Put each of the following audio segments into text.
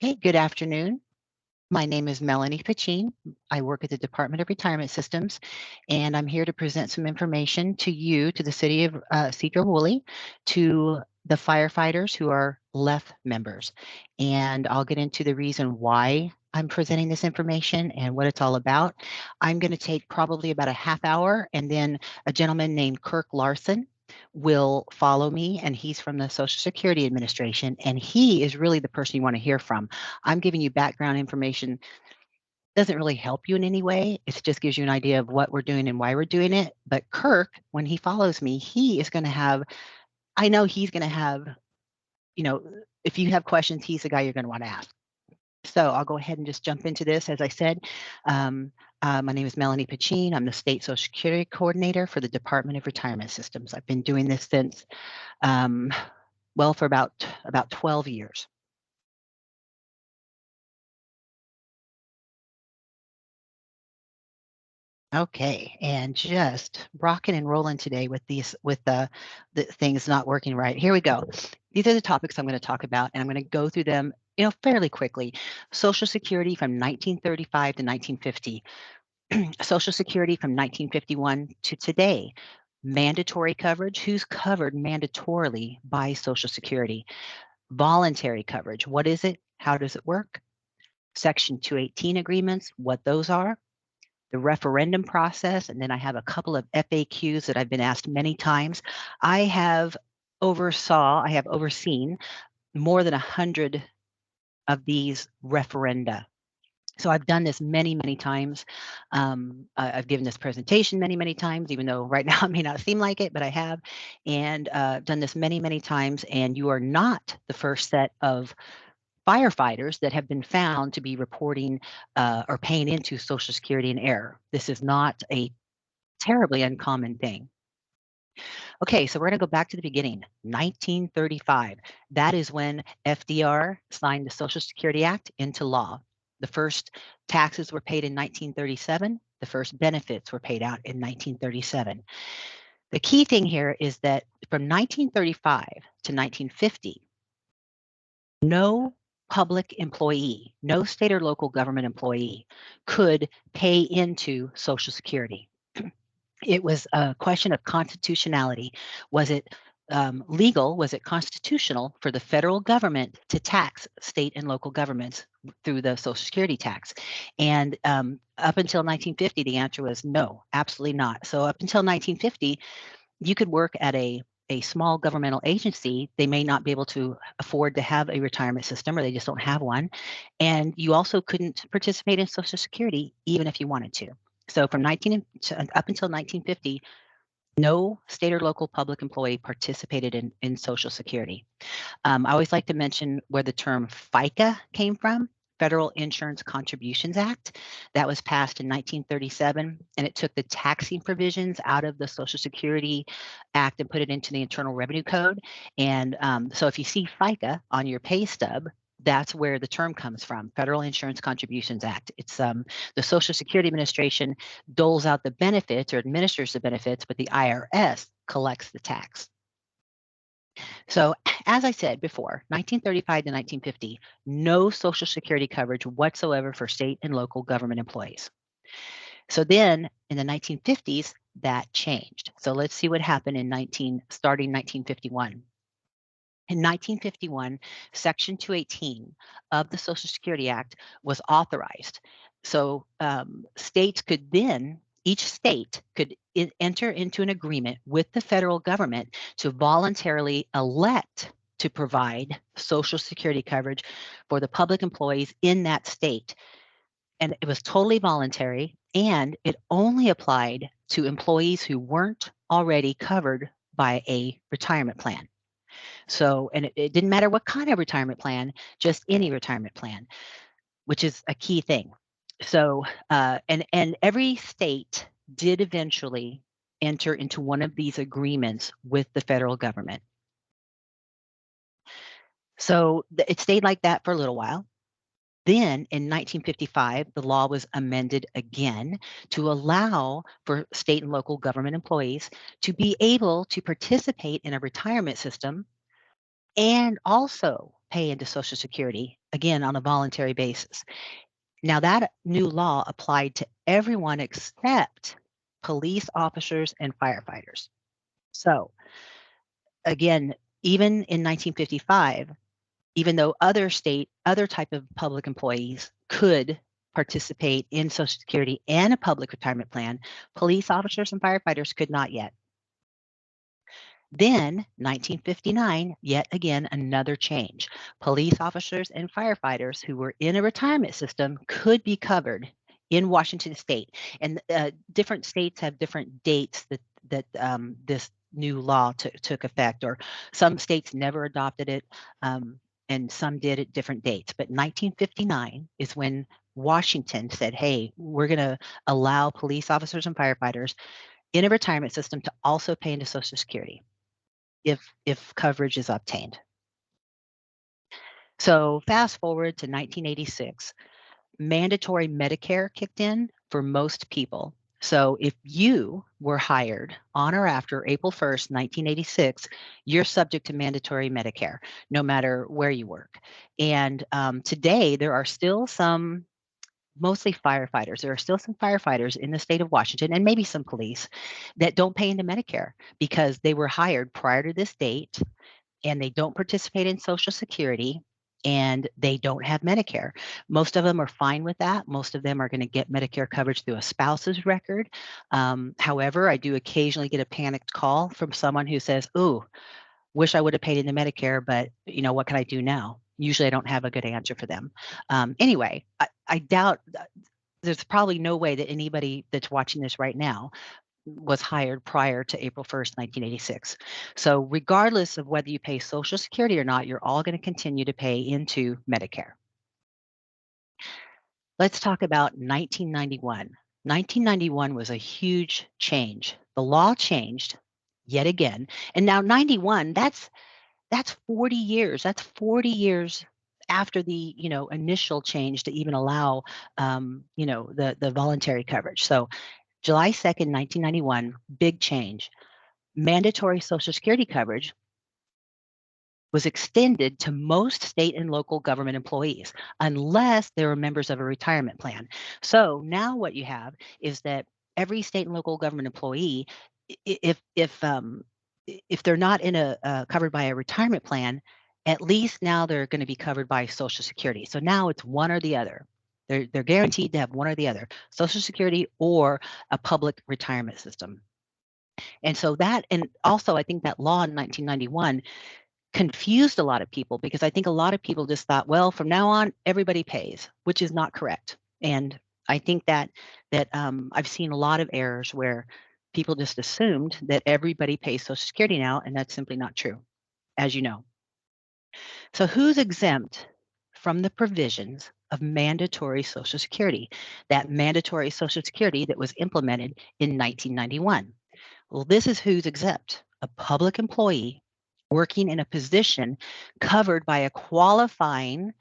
Hey, good afternoon. My name is Melanie Pachin. I work at the Department of Retirement Systems, and I'm here to present some information to you, to the city of Sedro-Woolley, to the firefighters who are LEF members. And I'll get into the reason why I'm presenting this information and what it's all about. I'm going to take probably about a half hour, and then a gentleman named Kirk Larson will follow me, and he's from the Social Security Administration, and he is really the person you want to hear from. I'm giving you background information. Doesn't really help you in any way. It just gives you an idea of what we're doing and why we're doing it. But Kirk, when he follows me, he is going to have, I know he's going to have, you know, if you have questions, he's the guy you're going to want to ask. So I'll go ahead and just jump into this. As I said, my name is Melanie Pachin. I'm the State Social Security Coordinator for the Department of Retirement Systems. I've been doing this since, well, for about 12 years. Okay, and just rocking and rolling today with the things not working right. Here we go. These are the topics I'm going to talk about, and I'm going to go through them, fairly quickly. Social Security from 1935 to 1950. Social Security from 1951 to today. Mandatory coverage, who's covered mandatorily by Social Security. Voluntary coverage, what is it? How does it work? Section 218 agreements, what those are. The referendum process, and then I have a couple of FAQs that I've been asked many times. I have overseen more than 100 of these referenda. So I've done this many, many times. I've given this presentation many, many times, even though right now it may not seem like it, but I have, and done this many, many times. And you are not the first set of firefighters that have been found to be reporting or paying into Social Security in error. This is not a terribly uncommon thing. Okay, so we're going to go back to the beginning, 1935. That is when FDR signed the Social Security Act into law. The first taxes were paid in 1937. The first benefits were paid out in 1937. The key thing here is that from 1935 to 1950, no public employee, no state or local government employee could pay into Social Security. It was a question of constitutionality. Was it legal? Was it constitutional for the federal government to tax state and local governments through the Social Security tax? And up until 1950, the answer was no, absolutely not. So up until 1950, you could work at a small governmental agency. They may not be able to afford to have a retirement system, or they just don't have one. And you also couldn't participate in Social Security even if you wanted to. So from up until 1950, no state or local public employee participated in Social Security. I always like to mention where the term FICA came from, Federal Insurance Contributions Act. That was passed in 1937, and it took the taxing provisions out of the Social Security Act and put it into the Internal Revenue Code. And so if you see FICA on your pay stub, that's where the term comes from, Federal Insurance Contributions Act. It's the Social Security Administration doles out the benefits or administers the benefits, but the IRS collects the tax. So as I said before, 1935 to 1950, no Social Security coverage whatsoever for state and local government employees. So then in the 1950s, that changed. So let's see what happened starting 1951. In 1951, Section 218 of the Social Security Act was authorized. So each state could enter into an agreement with the federal government to voluntarily elect to provide Social Security coverage for the public employees in that state. And it was totally voluntary, and it only applied to employees who weren't already covered by a retirement plan. So, and it didn't matter what kind of retirement plan, just any retirement plan, which is a key thing. So, and every state did eventually enter into one of these agreements with the federal government. So it stayed like that for a little while. Then in 1955, the law was amended again to allow for state and local government employees to be able to participate in a retirement system and also pay into Social Security, again, on a voluntary basis. Now, that new law applied to everyone except police officers and firefighters. So, again, even in 1955, even though other type of public employees could participate in Social Security and a public retirement plan, police officers and firefighters could not yet. Then 1959, yet again, another change. Police officers and firefighters who were in a retirement system could be covered in Washington state. And different states have different dates that this new law took effect, or some states never adopted it, and some did at different dates. But 1959 is when Washington said, hey, we're going to allow police officers and firefighters in a retirement system to also pay into Social Security if coverage is obtained. So fast forward to 1986, mandatory Medicare kicked in for most people. So if you were hired on or after April 1st, 1986, you're subject to mandatory Medicare, no matter where you work. And today, there are still some, mostly firefighters, there are still some firefighters in the state of Washington, and maybe some police, that don't pay into Medicare because they were hired prior to this date, and they don't participate in Social Security, and they don't have Medicare. Most of them are fine with that. Most of them are going to get Medicare coverage through a spouse's record. However, I do occasionally get a panicked call from someone who says, "Ooh, wish I would have paid into Medicare, but what can I do now?" Usually I don't have a good answer for them. Anyway, I doubt there's probably no way that anybody that's watching this right now was hired prior to April 1st, 1986. So regardless of whether you pay Social Security or not, you're all going to continue to pay into Medicare. Let's talk about 1991. 1991 was a huge change. The law changed yet again. And now 91, that's 40 years. That's 40 years after the initial change to even allow the voluntary coverage. So July 2nd, 1991, big change. Mandatory Social Security coverage was extended to most state and local government employees, unless they were members of a retirement plan. So now what you have is that every state and local government employee, if they're not in a covered by a retirement plan, at least now they're going to be covered by Social Security. So now it's one or the other. They're guaranteed to have one or the other, Social Security or a public retirement system. And so that, and also I think that law in 1991 confused a lot of people, because I think a lot of people just thought, well, from now on, everybody pays, which is not correct. And I think that I've seen a lot of errors where people just assumed that everybody pays Social Security now, and that's simply not true, as you know. So who's exempt from the provisions of mandatory Social Security, that mandatory Social Security that was implemented in 1991? Well, this is who's exempt: a public employee working in a position covered by a qualifying,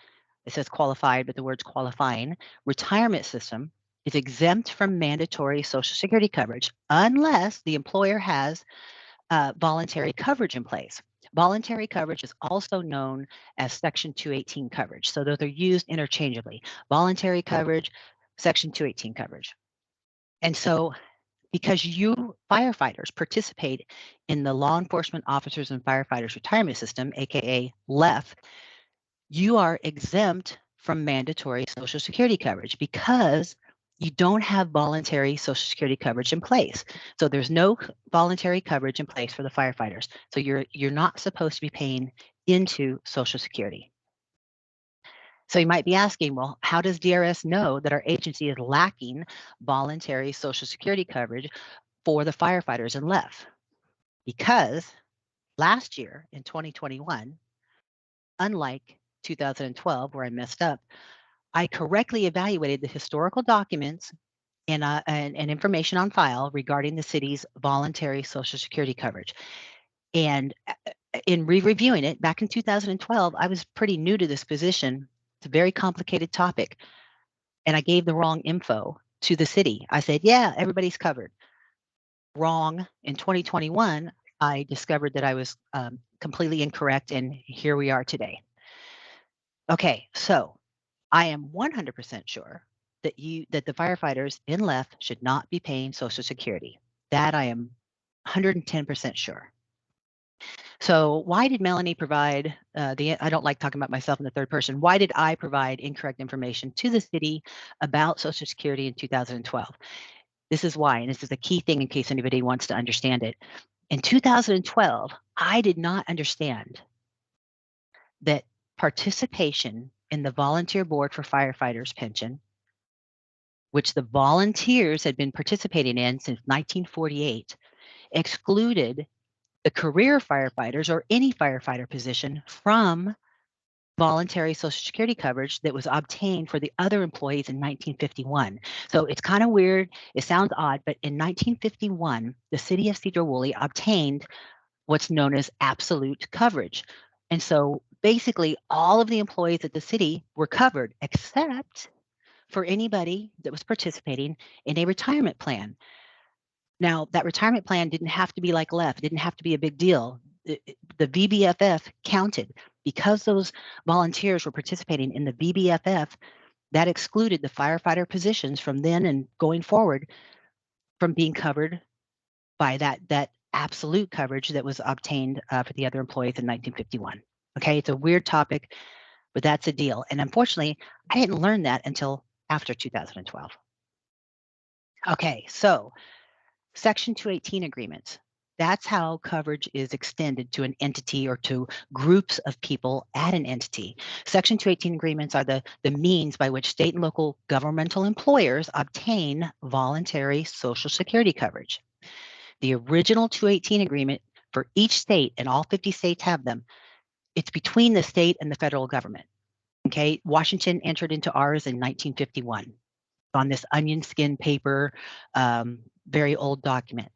it says qualified, but the word's qualifying, retirement system is exempt from mandatory Social Security coverage unless the employer has voluntary coverage in place. Voluntary coverage is also known as Section 218 coverage. So those are used interchangeably. Voluntary coverage, Section 218 coverage. And so because you firefighters participate in the Law Enforcement Officers and Firefighters Retirement System, aka LEF, you are exempt from mandatory Social Security coverage because you don't have voluntary Social Security coverage in place. So there's no voluntary coverage in place for the firefighters. So you're not supposed to be paying into Social Security. So you might be asking, well, how does DRS know that our agency is lacking voluntary Social Security coverage for the firefighters in LEF? Because last year in 2021, unlike 2012, where I messed up, I correctly evaluated the historical documents and information on file regarding the city's voluntary Social Security coverage. And in reviewing it back in 2012, I was pretty new to this position. It's a very complicated topic. And I gave the wrong info to the city. I said, yeah, everybody's covered. Wrong. In 2021, I discovered that I was completely incorrect, and here we are today. Okay, so I am 100% sure that the firefighters in left should not be paying Social Security. That I am 110% sure. So why did Melanie provide I don't like talking about myself in the third person. Why did I provide incorrect information to the city about Social Security in 2012? This is why, and this is a key thing in case anybody wants to understand it. In 2012, I did not understand that participation in the Volunteer Board for Firefighters pension, which the volunteers had been participating in since 1948, excluded the career firefighters or any firefighter position from voluntary Social Security coverage that was obtained for the other employees in 1951. So it's kind of weird. It sounds odd, but in 1951, the city of Sedro-Woolley obtained what's known as absolute coverage. And so basically, all of the employees at the city were covered except for anybody that was participating in a retirement plan. Now, that retirement plan didn't have to be like left, it didn't have to be a big deal. The VBFF counted because those volunteers were participating in the VBFF. That excluded the firefighter positions from then and going forward from being covered by that absolute coverage that was obtained for the other employees in 1951. Okay, it's a weird topic, but that's a deal. And unfortunately, I didn't learn that until after 2012. Okay, so Section 218 agreements. That's how coverage is extended to an entity or to groups of people at an entity. Section 218 agreements are the means by which state and local governmental employers obtain voluntary Social Security coverage. The original 218 agreement for each state, and all 50 states have them, it's between the state and the federal government. Okay, Washington entered into ours in 1951 on this onion skin paper, very old document.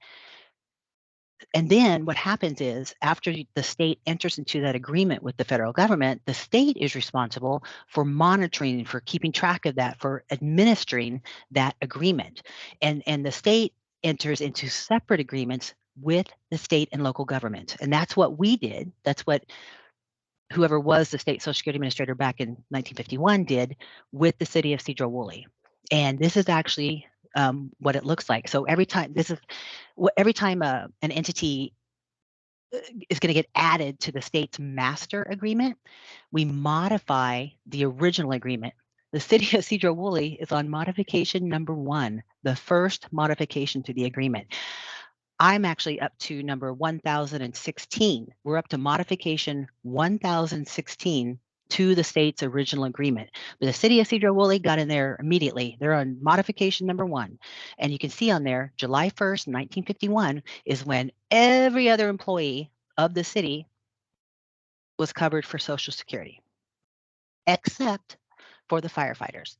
And then what happens is after the state enters into that agreement with the federal government, the state is responsible for monitoring, for keeping track of that, for administering that agreement. And the state enters into separate agreements with the state and local government. And that's what we did. That's what whoever was the state Social Security administrator back in 1951 did with the city of Sedro-Woolley. And this is actually what it looks like. So every time an entity is going to get added to the state's master agreement, we modify the original agreement. The city of Sedro-Woolley is on modification number 1, the first modification to the agreement. I'm actually up to number 1016. We're up to modification 1016 to the state's original agreement. But the city of Sedro-Woolley got in there immediately. They're on modification number 1. And you can see on there, July 1st, 1951 is when every other employee of the city was covered for Social Security, except for the firefighters.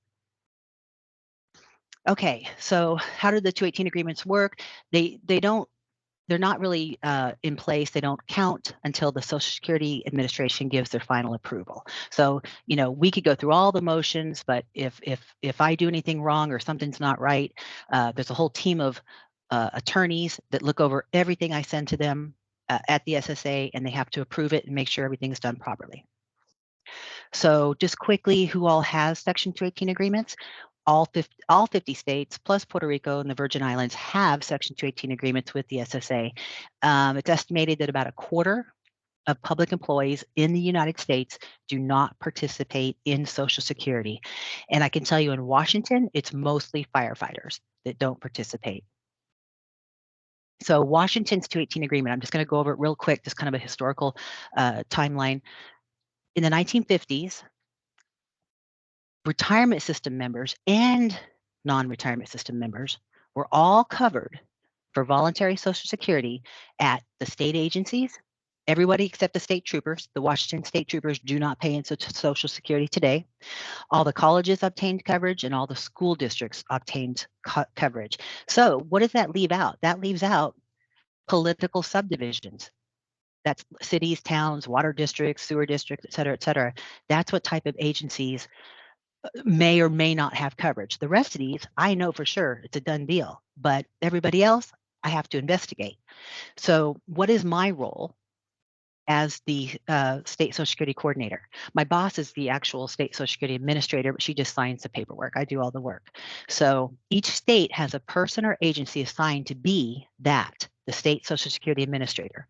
Okay, so how do the 218 agreements work? They're not really in place. They don't count until the Social Security Administration gives their final approval. So, we could go through all the motions, but if I do anything wrong or something's not right, there's a whole team of attorneys that look over everything I send to them at the SSA, and they have to approve it and make sure everything's done properly. So just quickly, who all has Section 218 agreements? All 50 states plus Puerto Rico and the Virgin Islands have Section 218 agreements with the SSA. It's estimated that about a quarter of public employees in the United States do not participate in Social Security. And I can tell you in Washington, it's mostly firefighters that don't participate. So Washington's 218 agreement, I'm just going to go over it real quick, just kind of a historical timeline. In the 1950s, retirement system members and non-retirement system members were all covered for voluntary Social Security at the state agencies. Everybody except the state troopers. The Washington state troopers do not pay into Social Security today. All the colleges obtained coverage and all the school districts obtained coverage. So what does that leave out? That leaves out political subdivisions. That's cities, towns, water districts, sewer districts, et cetera, et cetera. That's what type of agencies may or may not have coverage. The rest of these, I know for sure it's a done deal, but everybody else, I have to investigate. So what is my role as the state Social Security coordinator. My boss is the actual state Social Security administrator, but she just signs the paperwork. I do all the work. So each state has a person or agency assigned to be that, the state Social Security administrator.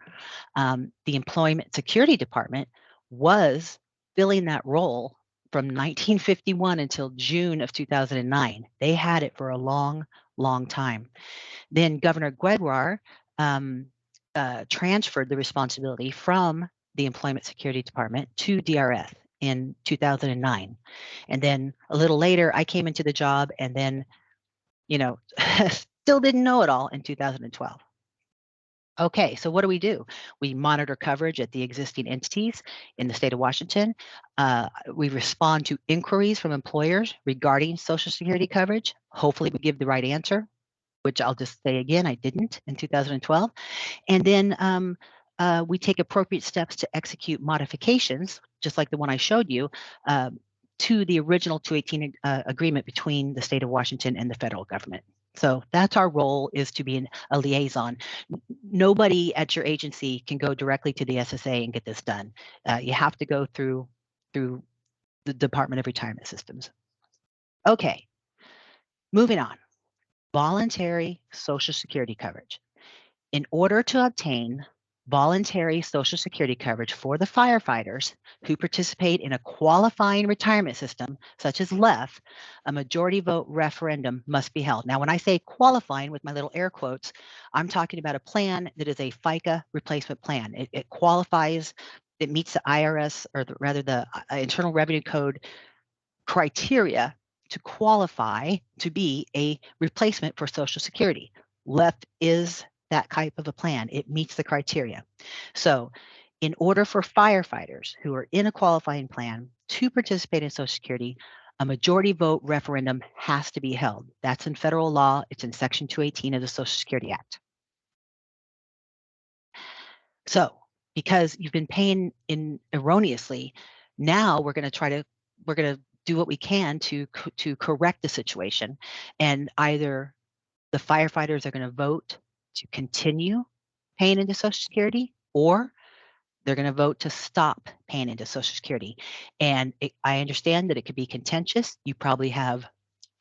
The Employment Security Department was filling that role from 1951 until June of 2009. They had it for a long, long time. Then Governor Gregoire transferred the responsibility from the Employment Security Department to DRF in 2009. And then a little later, I came into the job and then, still didn't know it all in 2012. Okay, so what do? We monitor coverage at the existing entities in the state of Washington. We respond to inquiries from employers regarding Social Security coverage. Hopefully we give the right answer, which I'll just say again, I didn't in 2012. And then we take appropriate steps to execute modifications, just like the one I showed you, to the original 218 agreement between the state of Washington and the federal government. So that's our role, is to be a liaison. Nobody at your agency can go directly to the SSA and get this done. You have to go through the Department of Retirement Systems. Okay, moving on. Voluntary Social Security coverage. In order to obtain voluntary Social Security coverage for the firefighters who participate in a qualifying retirement system, such as LEF, a majority vote referendum must be held. Now, when I say qualifying with my little air quotes, I'm talking about a plan that is a FICA replacement plan. It qualifies, it meets the IRS, or rather the Internal Revenue Code criteria to qualify to be a replacement for Social Security. LEF is that type of a plan. It meets the criteria. So in order for firefighters who are in a qualifying plan to participate in Social Security, a majority vote referendum has to be held. That's in federal law. It's in Section 218 of the Social Security Act. So because you've been paying in erroneously, now we're going to do what we can to correct the situation, and either the firefighters are going to vote to continue paying into Social Security, or they're going to vote to stop paying into Social Security. And I understand that it could be contentious. You probably have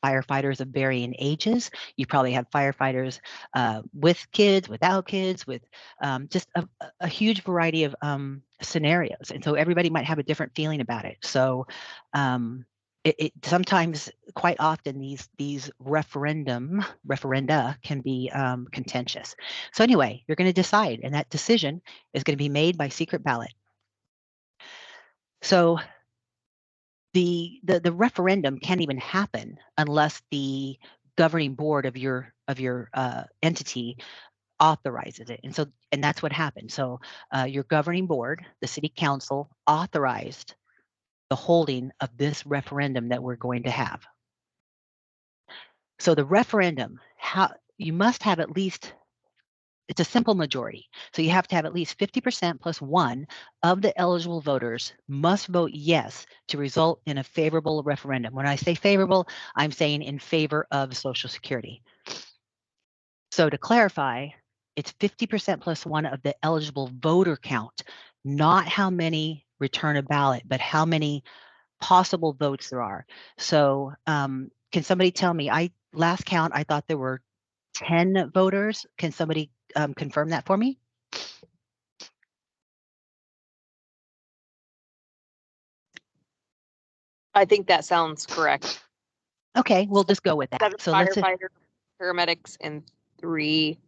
firefighters of varying ages. You probably have firefighters with kids, without kids, with just a huge variety of scenarios. And so everybody might have a different feeling about it. So it sometimes, quite often, these referenda can be contentious. So anyway, you're going to decide, and that decision is going to be made by secret ballot. So the referendum can't even happen unless the governing board of your entity authorizes it, and that's what happened. So your governing board, the city council, authorized the holding of this referendum that we're going to have. So the referendum, you must have at least, it's a simple majority. So you have to have at least 50% plus one of the eligible voters must vote yes to result in a favorable referendum. When I say favorable, I'm saying in favor of Social Security. So to clarify, it's 50% plus one of the eligible voter count, not how many return a ballot, but how many possible votes there are. So can somebody tell me, last count, I thought there were 10 voters. Can somebody confirm that for me? I think that sounds correct. Okay, we'll just go with that. 7 So firefighters, paramedics, and 3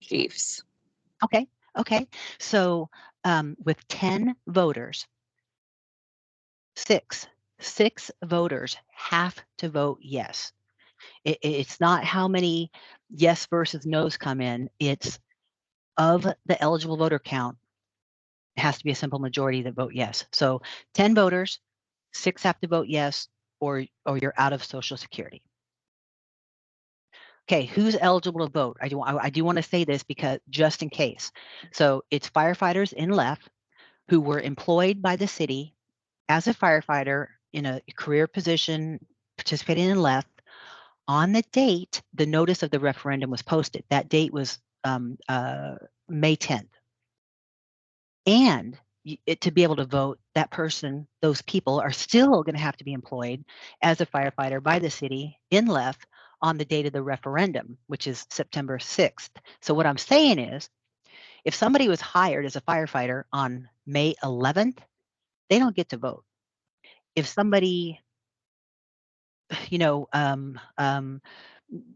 chiefs. Okay. So with 10 voters, six voters have to vote yes. It's not how many yes versus no's come in. It's of the eligible voter count, it has to be a simple majority that vote yes. So 10 voters, 6 have to vote yes, or you're out of Social Security. Okay, who's eligible to vote? I do want to say this because just in case. So it's firefighters in LEF who were employed by the city as a firefighter in a career position, participating in LEF on the date the notice of the referendum was posted. That date was May 10th. And to be able to vote, that person, those people are still going to have to be employed as a firefighter by the city in LEF on the date of the referendum, which is September 6th. So what I'm saying is, if somebody was hired as a firefighter on May 11th, they don't get to vote. If somebody,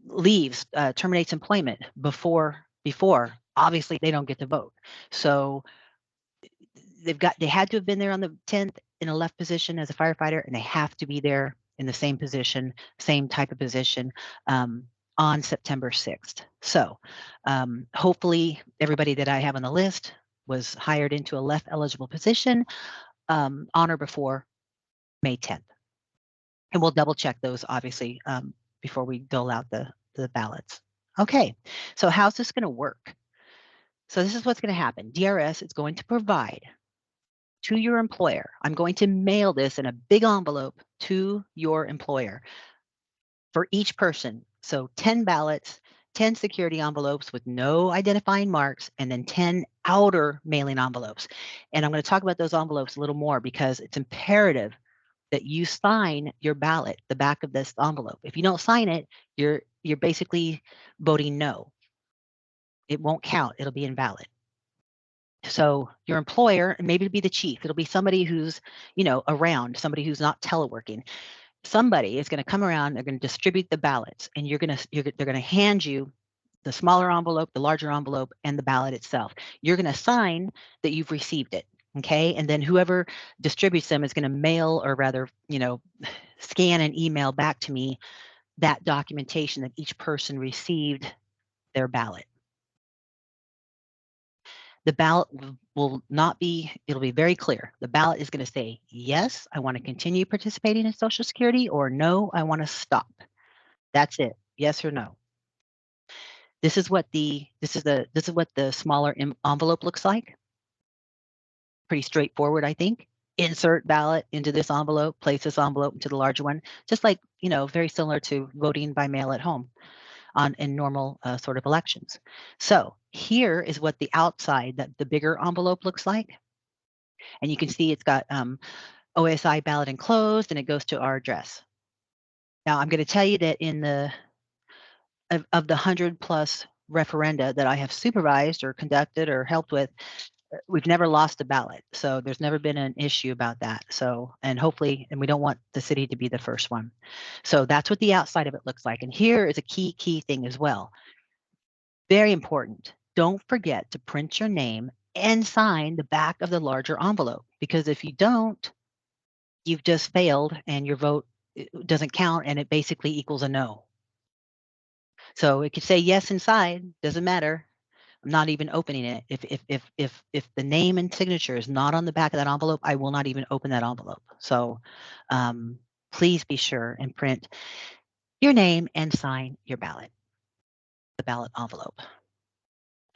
leaves, terminates employment before, obviously they don't get to vote. So they had to have been there on the 10th in a left position as a firefighter, and they have to be there in the same position, same type of position, on September 6th. So hopefully everybody that I have on the list was hired into a left eligible position on or before May 10th. And we'll double check those, obviously, before we dole out the ballots. Okay, so how's this going to work? So this is what's going to happen. DRS is going to provide to your employer. I'm going to mail this in a big envelope to your employer for each person. So 10 ballots, 10 security envelopes with no identifying marks, and then 10 outer mailing envelopes. And I'm going to talk about those envelopes a little more because it's imperative that you sign your ballot, the back of this envelope. If you don't sign it, you're basically voting no. It won't count. It'll be invalid. So your employer, maybe it'll be the chief, it'll be somebody who's, around, somebody who's not teleworking. Somebody is going to come around, they're going to distribute the ballots, and they're going to hand you the smaller envelope, the larger envelope, and the ballot itself. You're going to sign that you've received it. Okay. And then whoever distributes them is going to mail, or rather, scan and email back to me that documentation that each person received their ballot. The ballot will not be, it'll be very clear. The ballot is going to say, yes, I want to continue participating in Social Security, or no, I want to stop. That's it. Yes or no. This is what the smaller envelope looks like. Pretty straightforward, I think. Insert ballot into this envelope, place this envelope into the larger one, just like, very similar to voting by mail at home in normal sort of elections. So here is what the outside, the bigger envelope looks like. And you can see it's got OSI ballot enclosed, and it goes to our address. Now I'm going to tell you that in of the 100+ referenda that I have supervised or conducted or helped with, we've never lost a ballot. So there's never been an issue about that. So, and hopefully, and we don't want the city to be the first one. So that's what the outside of it looks like. And here is a key thing as well. Very important. Don't forget to print your name and sign the back of the larger envelope, because if you don't, you've just failed and your vote doesn't count, and it basically equals a no. So it could say yes inside, doesn't matter. I'm not even opening it. If the name and signature is not on the back of that envelope, I will not even open that envelope. So please be sure and print your name and sign your ballot, the ballot envelope.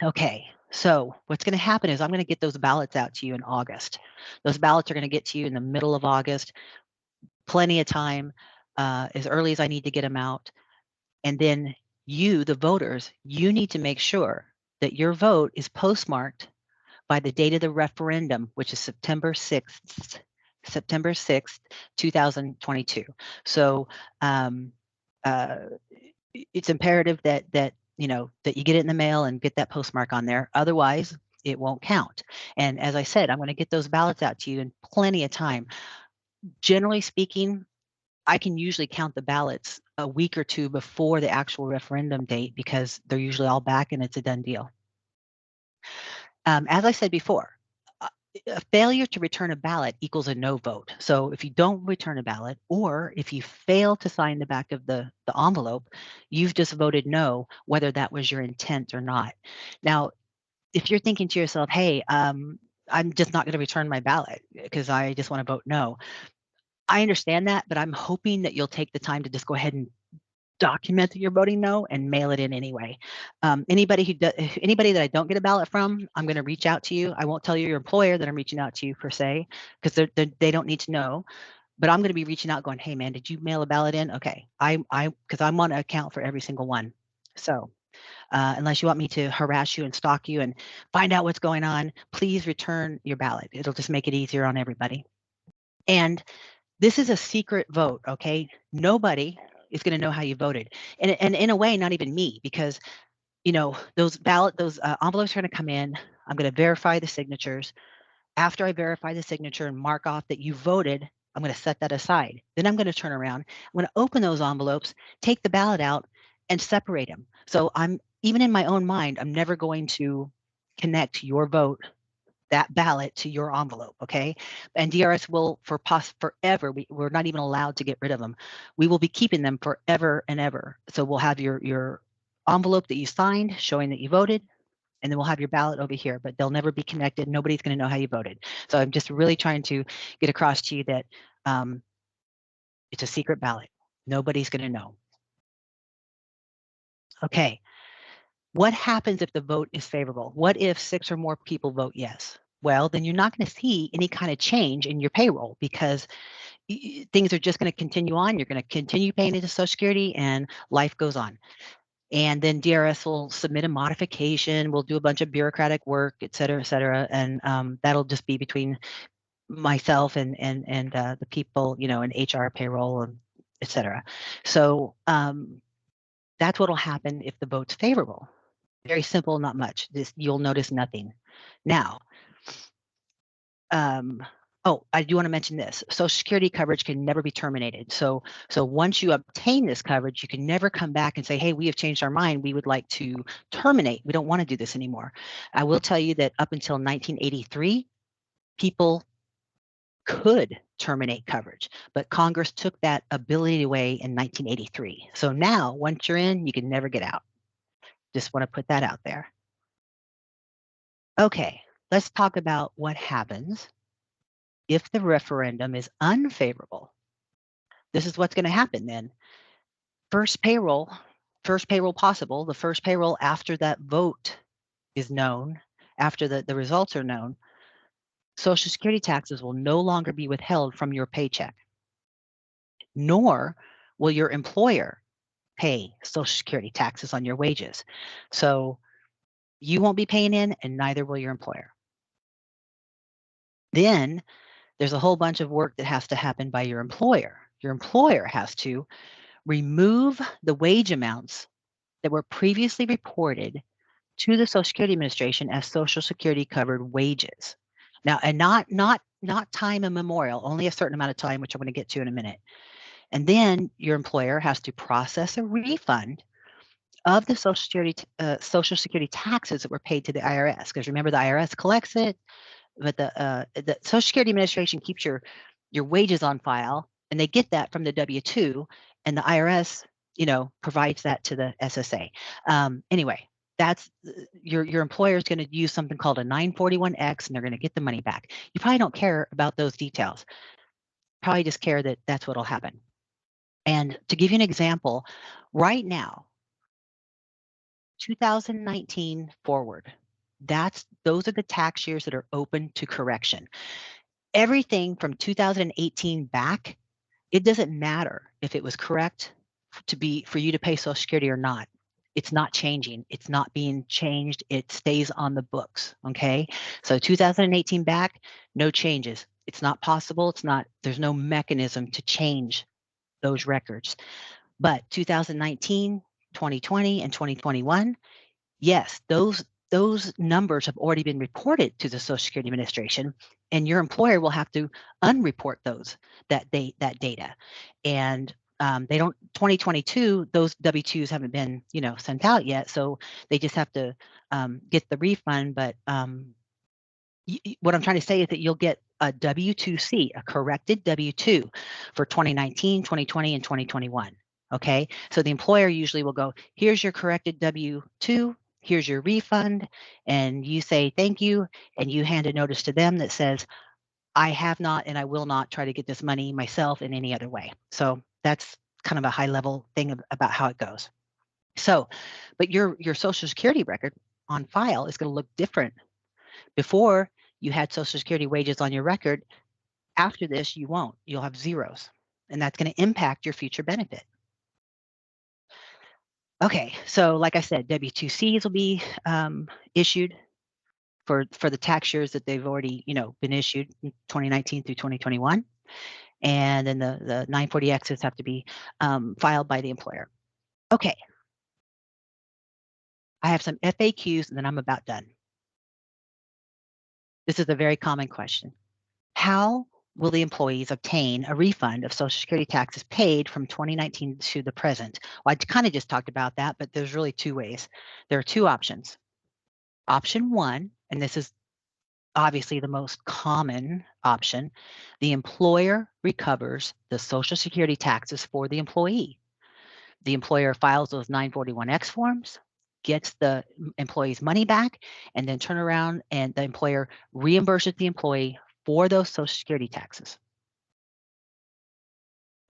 Okay, so what's going to happen is I'm going to get those ballots out to you in August. Those ballots are going to get to you in the middle of August, plenty of time, as early as I need to get them out. And then you, the voters, you need to make sure that your vote is postmarked by the date of the referendum, which is September 6th, 2022. So it's imperative that you get it in the mail and get that postmark on there. Otherwise, it won't count. And as I said, I'm going to get those ballots out to you in plenty of time. Generally speaking, I can usually count the ballots a week or two before the actual referendum date, because they're usually all back and it's a done deal. As I said before, a failure to return a ballot equals a no vote. So if you don't return a ballot, or if you fail to sign the back of the envelope, you've just voted no, whether that was your intent or not. Now, if you're thinking to yourself, hey, I'm just not going to return my ballot because I just want to vote no, I understand that, but I'm hoping that you'll take the time to just go ahead and document that you're voting no and mail it in anyway. Anybody that I don't get a ballot from, I'm going to reach out to you. I won't tell you your employer that I'm reaching out to you per se, because they don't need to know. But I'm going to be reaching out, going, "Hey man, did you mail a ballot in?" Okay, because I want to account for every single one. So Unless you want me to harass you and stalk you and find out what's going on, please return your ballot. It'll just make it easier on everybody. And this is a secret vote, okay? Nobody is going to know how you voted. And in a way, not even me, because those envelopes are going to come in. I'm going to verify the signatures. After I verify the signature and mark off that you voted, I'm going to set that aside. Then I'm going to turn around. I'm going to open those envelopes, take the ballot out, and separate them. So even in my own mind, I'm never going to connect your vote, that ballot, to your envelope, okay? And DRS will forever. We're not even allowed to get rid of them. We will be keeping them forever and ever. So we'll have your envelope that you signed showing that you voted, and then we'll have your ballot over here, but they'll never be connected. Nobody's going to know how you voted. So I'm just really trying to get across to you that it's a secret ballot. Nobody's going to know. Okay. What happens if the vote is favorable? What if 6 or more people vote yes? Well, then you're not going to see any kind of change in your payroll, because things are just going to continue on. You're going to continue paying into Social Security, and life goes on. And then DRS will submit a modification. We'll do a bunch of bureaucratic work, et cetera, and that'll just be between myself and the people, in HR, payroll, and et cetera. So that's what'll happen if the vote's favorable. Very simple, not much. You'll notice nothing. Now, I do want to mention this. Social Security coverage can never be terminated. So once you obtain this coverage, you can never come back and say, hey, we have changed our mind. We would like to terminate. We don't want to do this anymore. I will tell you that up until 1983, people could terminate coverage, but Congress took that ability away in 1983. So now, once you're in, you can never get out. Just want to put that out there. Okay, let's talk about what happens if the referendum is unfavorable. This is what's going to happen then. First payroll possible, the first payroll after that vote is known, after the results are known, Social Security taxes will no longer be withheld from your paycheck, nor will your employer pay Social Security taxes on your wages. So you won't be paying in, and neither will your employer. Then there's a whole bunch of work that has to happen by your employer. Your employer has to remove the wage amounts that were previously reported to the Social Security Administration as Social Security covered wages. Now, and not time immemorial, only a certain amount of time, which I'm going to get to in a minute. And then your employer has to process a refund of the Social Security taxes that were paid to the IRS. Because remember, the IRS collects it, but the Social Security Administration keeps your wages on file, and they get that from the W-2, and the IRS, provides that to the SSA. Anyway, that's your employer is going to use something called a 941X, and they're going to get the money back. You probably don't care about those details. Probably just care that that's what'll happen. And to give you an example, right now, 2019 forward, those are the tax years that are open to correction. Everything from 2018 back, it doesn't matter if it was correct for you to pay Social Security or not. It's not changing. It's not being changed. It stays on the books. Okay. So 2018 back, no changes. It's not possible. There's no mechanism to change those records. But 2019, 2020, and 2021, yes, those numbers have already been reported to the Social Security Administration, and your employer will have to unreport that data. And they don't. 2022, those W-2s haven't been sent out yet, so they just have to get the refund. But what I'm trying to say is that you'll get a W-2C, a corrected W-2 for 2019, 2020, and 2021. Okay, so the employer usually will go, here's your corrected W-2, here's your refund, and you say thank you, and you hand a notice to them that says, I have not and I will not try to get this money myself in any other way. So that's kind of a high level thing about how it goes. So, but your Social Security record on file is going to look different. Before, you had Social Security wages on your record. After this, you won't. You'll have zeros, and that's going to impact your future benefit. Okay, so like I said, W-2Cs will be issued for the tax years that they've already, been issued in 2019 through 2021. And then the 940Xs have to be filed by the employer. Okay. I have some FAQs and then I'm about done. This is a very common question. How will the employees obtain a refund of Social Security taxes paid from 2019 to the present? Well, I kind of just talked about that, but there's really two ways. There are two options. Option one, and this is obviously the most common option, the employer recovers the Social Security taxes for the employee. The employer files those 941X forms, gets the employee's money back, and then turn around and the employer reimburses the employee for those Social Security taxes.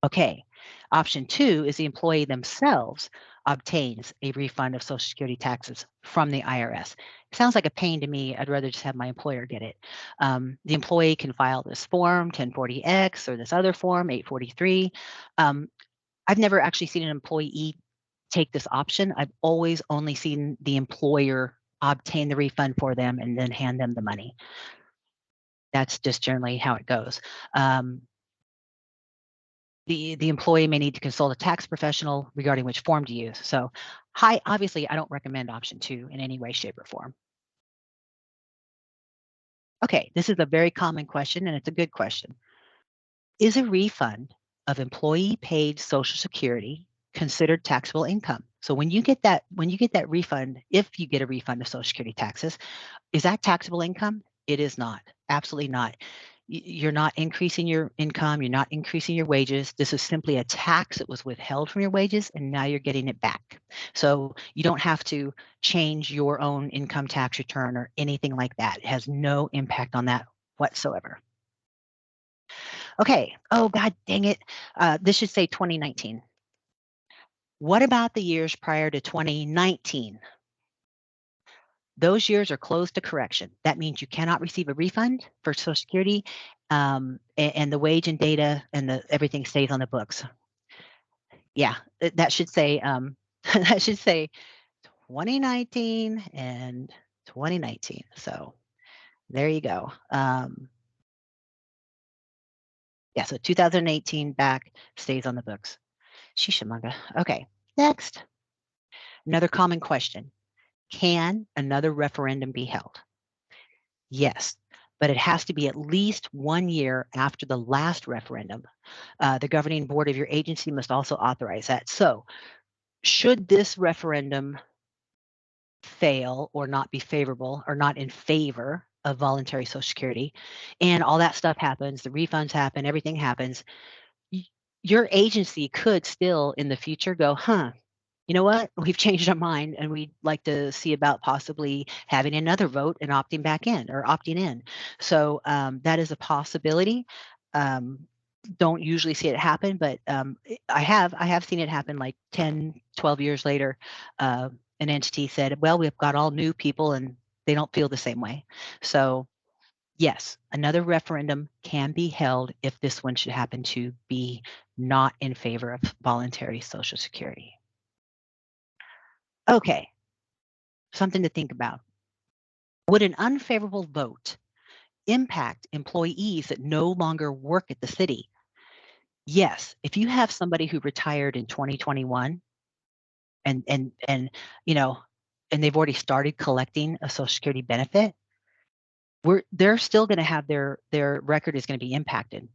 Okay, option two is the employee themselves obtains a refund of Social Security taxes from the IRS. It sounds like a pain to me. I'd rather just have my employer get it. The employee can file this form, 1040X, or this other form, 843. I've never actually seen an employee take this option. I've always only seen the employer obtain the refund for them and then hand them the money. That's just generally how it goes. The employee may need to consult a tax professional regarding which form to use. So obviously, I don't recommend option two in any way, shape, or form. Okay, this is a very common question, and it's a good question. Is a refund of employee paid Social Security considered taxable income? So when you get that refund, if you get a refund of Social Security taxes, is that taxable income? It is not. Absolutely not. You're not increasing your income. You're not increasing your wages. This is simply a tax that was withheld from your wages, and now you're getting it back. So you don't have to change your own income tax return or anything like that. It has no impact on that whatsoever. Okay. Oh, God dang it. This should say 2019. What about the years prior to 2019? Those years are closed to correction. That means you cannot receive a refund for Social Security, and the wage and data and everything stays on the books. Yeah, that should say that should say 2019 and 2019. So there you go. Yeah, so 2018 back stays on the books. Shishamanga. Okay, next. Another common question. Can another referendum be held? Yes, but it has to be at least 1 year after the last referendum. The governing board of your agency must also authorize that. So should this referendum fail or not be favorable or not in favor of voluntary Social Security, and all that stuff happens, the refunds happen, everything happens, your agency could still in the future go, you know what? We've changed our mind and we'd like to see about possibly having another vote and opting back in or opting in. So that is a possibility. Don't usually see it happen, but I have seen it happen like 10, 12 years later. An entity said, well, we've got all new people and they don't feel the same way. So yes, another referendum can be held if this one should happen to be not in favor of voluntary Social Security. Okay, something to think about. Would an unfavorable vote impact employees that no longer work at the city? Yes, if you have somebody who retired in 2021 and you know, and they've already started collecting a Social Security benefit, they're still going to have their record is going to be impacted.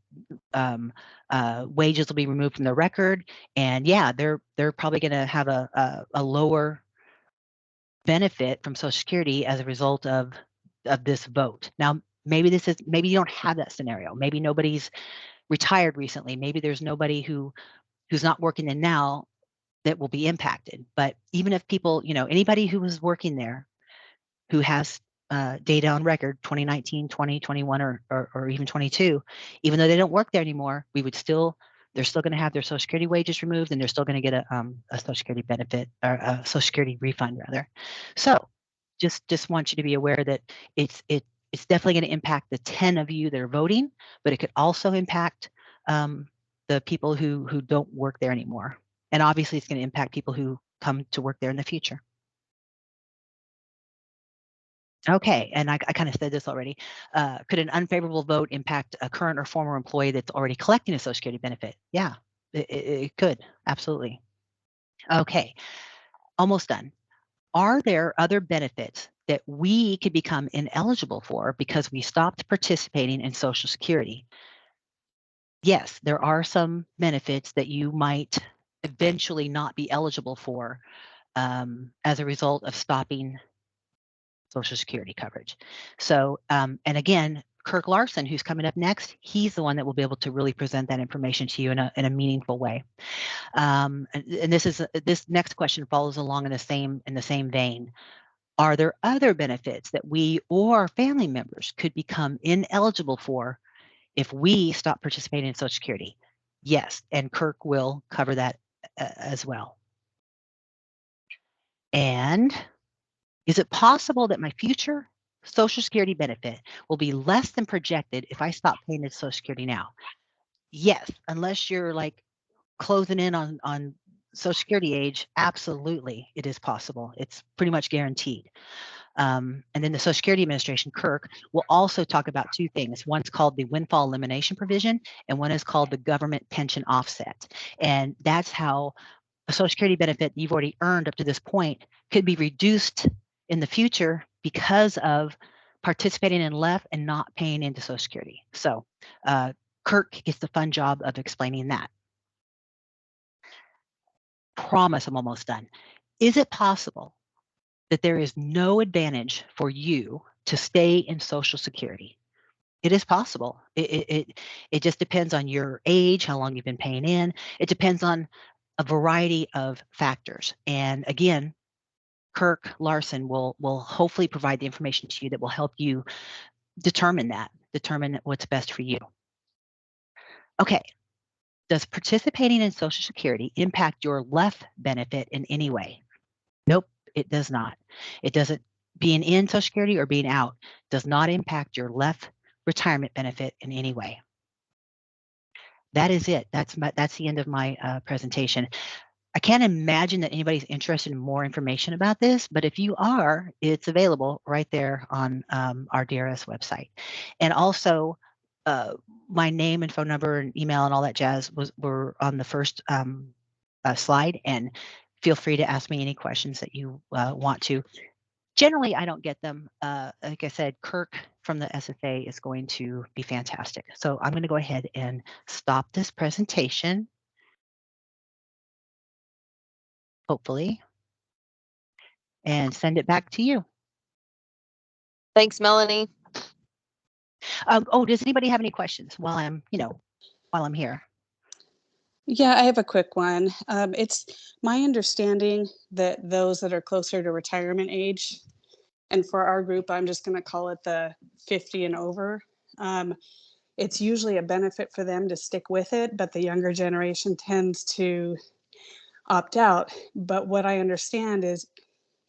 Wages will be removed from the record, and yeah, they're probably going to have a lower benefit from Social Security as a result of this vote. Now, maybe you don't have that scenario. Maybe nobody's retired recently. Maybe there's nobody who's not working in now that will be impacted. But even if people, anybody who was working there who has data on record, 2019, 20, 21, or even 22, even though they don't work there anymore, they're still going to have their Social Security wages removed, and they're still going to get a Social Security benefit or a Social Security refund rather. So just want you to be aware that it's definitely going to impact the 10 of you that are voting, but it could also impact the people who don't work there anymore. And obviously it's going to impact people who come to work there in the future. Okay, and I kind of said this already. Could an unfavorable vote impact a current or former employee that's already collecting a Social Security benefit? Yeah, it could, absolutely. Okay, almost done. Are there other benefits that we could become ineligible for because we stopped participating in Social Security? Yes, there are some benefits that you might eventually not be eligible for as a result of stopping Social Security coverage. So, and again, Kirk Larson, who's coming up next, he's the one that will be able to really present that information to you in a meaningful way. And this next question follows along in the same vein. Are there other benefits that we or family members could become ineligible for if we stop participating in Social Security? Yes, and Kirk will cover that as well. And is it possible that my future Social Security benefit will be less than projected if I stop paying into Social Security now? Yes, unless you're like closing in on Social Security age, absolutely, it is possible. It's pretty much guaranteed. And then the Social Security Administration, Kirk, will also talk about two things. One's called the windfall elimination provision, and one is called the government pension offset. And that's how a Social Security benefit you've already earned up to this point could be reduced in the future because of participating in LEF and not paying into Social Security. So Kirk gets the fun job of explaining that. Promise I'm almost done. Is it possible that there is no advantage for you to stay in Social Security? It is possible. It just depends on your age, how long you've been paying in. It depends on a variety of factors. And again, Kirk Larson will hopefully provide the information to you that will help you determine what's best for you. Okay. Does participating in Social Security impact your LEF benefit in any way? Nope, it does not. It doesn't. Being in Social Security or being out does not impact your LEF retirement benefit in any way. That is it. That's the end of my presentation. I can't imagine that anybody's interested in more information about this, but if you are, it's available right there on our DRS website. And also, my name and phone number and email and all that jazz were on the first slide, and feel free to ask me any questions that you want to. Generally, I don't get them. Like I said, Kirk from the SSA is going to be fantastic. So I'm going to go ahead and stop this presentation, hopefully, and send it back to you. Thanks, Melanie. Oh, does anybody have any questions while I'm here? Yeah, I have a quick one. It's my understanding that those that are closer to retirement age, and for our group, I'm just going to call it the 50 and over, it's usually a benefit for them to stick with it, but the younger generation tends to opt out. But what I understand is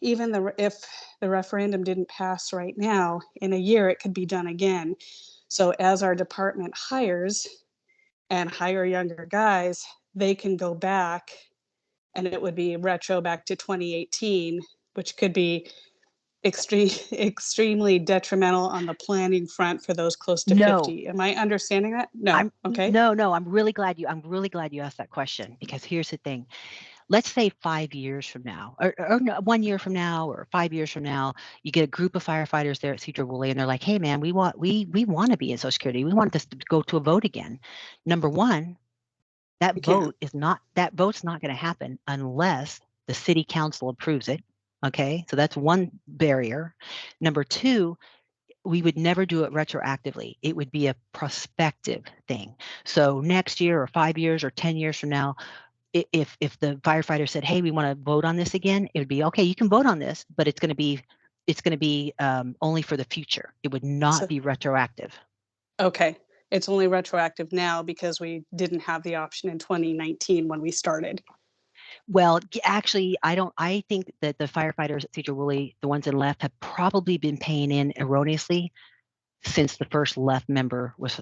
even if the referendum didn't pass right now, in a year it could be done again. So as our department hires and hire younger guys, they can go back and it would be retro back to 2018, which could be extremely detrimental on the planning front for those close to 50. Am I understanding that? No. Okay. No, I'm really glad you asked that question, because here's the thing. Let's say 5 years from now, or no, 1 year from now, or 5 years from now, you get a group of firefighters there at Sedro-Woolley, and they're like, "Hey, man, we want to be in Social Security. We want this to go to a vote again." Number one, that vote's not going to happen unless the city council approves it. Okay, so that's one barrier. Number two, we would never do it retroactively. It would be a prospective thing. So next year, or 5 years, or 10 years from now, if the firefighter said, "Hey, we want to vote on this again," it would be okay. You can vote on this, but it's going to be only for the future. It would not be retroactive. Okay, it's only retroactive now because we didn't have the option in 2019 when we started. Well, actually, I think that the firefighters at Sedro-Woolley, the ones that left, have probably been paying in erroneously since the first left member was,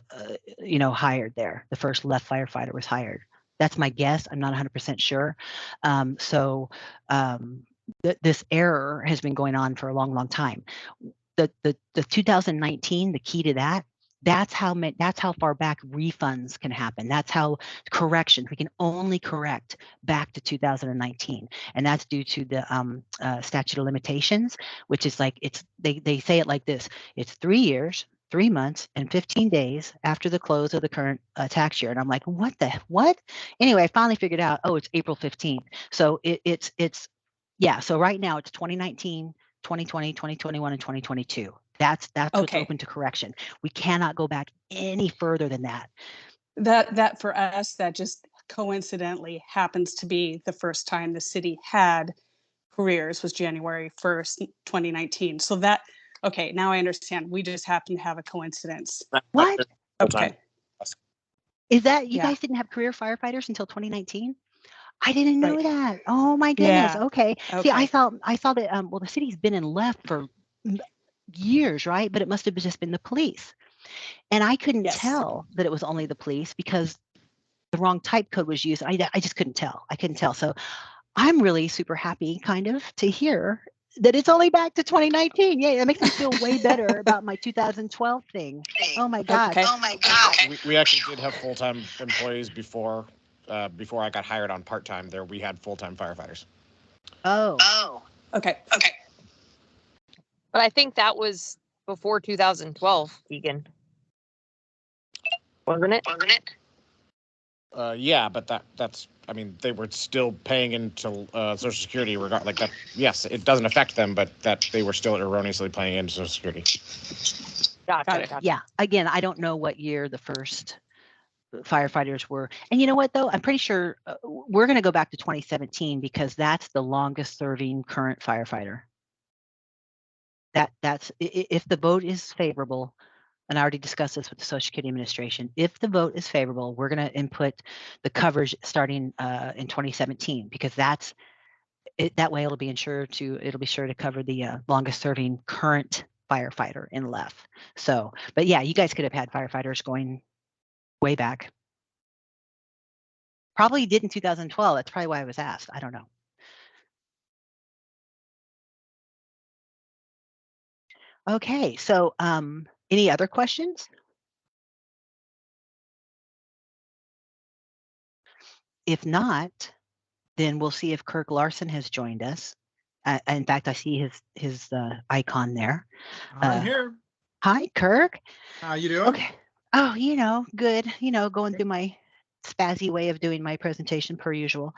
hired there. The first left firefighter was hired. That's my guess. I'm not 100% sure. This error has been going on for a long, long time. The 2019, the key to that, that's how far back refunds can happen. That's how corrections, we can only correct back to 2019. And that's due to the statute of limitations, which is like, they say it like this: it's 3 years, 3 months, and 15 days after the close of the current tax year. And I'm like, what? Anyway, I finally figured out, oh, it's April 15th. So yeah. So right now it's 2019, 2020, 2021, and 2022. That's what's open to correction. We cannot go back any further than that. That for us, that just coincidentally happens to be the first time the city had careers was January 1st, 2019. So that, okay, now I understand. We just happen to have a coincidence. What? Okay. Is that, you guys didn't have career firefighters until 2019? I didn't know that. Oh my goodness. Yeah. Okay. See, I thought that, well, the city's been in left for years, right? But it must have just been the police. And I couldn't tell that it was only the police because the wrong type code was used. I just couldn't tell. I couldn't tell. So I'm really super happy kind of to hear that it's only back to 2019. Yeah, that makes me feel way better about my 2012 thing. Oh my God. Okay. Oh my God. We actually did have full-time employees before I got hired on part-time. There we had full-time firefighters. Oh. Okay. But I think that was before 2012, Egan. Wasn't it? Yeah, but that's, I mean, they were still paying into Social Security regard like that. Yes, it doesn't affect them, but that they were still erroneously paying into Social Security. Gotcha. Yeah. Again, I don't know what year the first firefighters were. And you know what, though? I'm pretty sure we're going to go back to 2017 because that's the longest serving current firefighter. That's if the vote is favorable, and I already discussed this with the Social Security Administration. If the vote is favorable, we're going to input the coverage starting in 2017 because that way it'll be sure to cover the longest serving current firefighter in left. So, but yeah, you guys could have had firefighters going way back. Probably did in 2012. That's probably why I was asked. I don't know. Okay, so any other questions? If not, then we'll see if Kirk Larson has joined us. In fact, I see his icon there. I'm here. Hi, Kirk. How you doing? Okay. Oh, good. Going through my spazzy way of doing my presentation per usual.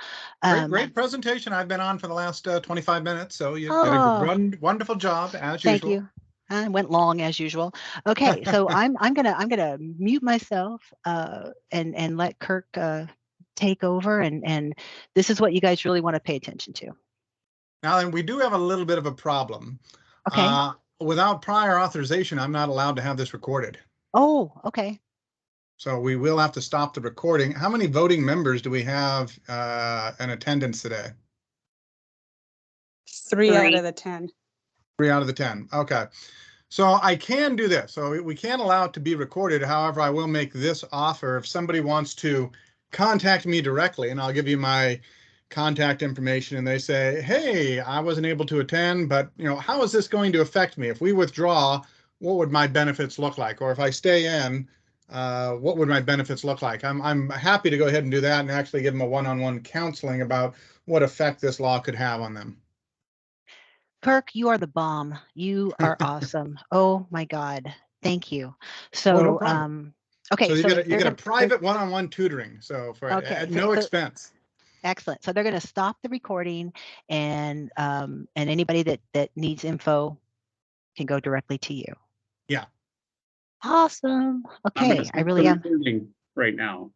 Great presentation I've been on for the last 25 minutes. So you did a wonderful job as usual. Thank you. I went long as usual. Okay, so I'm gonna mute myself and let Kirk take over, and this is what you guys really want to pay attention to. Now, then we do have a little bit of a problem. Okay. Without prior authorization, I'm not allowed to have this recorded. Oh, okay. So we will have to stop the recording. How many voting members do we have in attendance today? 3 out of the 10. 3 out of the 10. Okay. So I can do this. So we can't allow it to be recorded. However, I will make this offer. If somebody wants to contact me directly, and I'll give you my contact information, and they say, hey, I wasn't able to attend, but how is this going to affect me? If we withdraw, what would my benefits look like? Or if I stay in, what would my benefits look like? I'm happy to go ahead and do that and actually give them a one-on-one counseling about what effect this law could have on them. Kirk, you are the bomb. You are awesome. Oh my God. Thank you. So, no problem. Okay. So you get a private one-on-one tutoring. So at no expense. Excellent. So they're going to stop the recording, and anybody that needs info can go directly to you. Yeah. Awesome. Okay. I really am right now.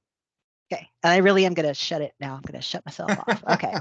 Okay. I really am going to shut it now. I'm going to shut myself off. Okay.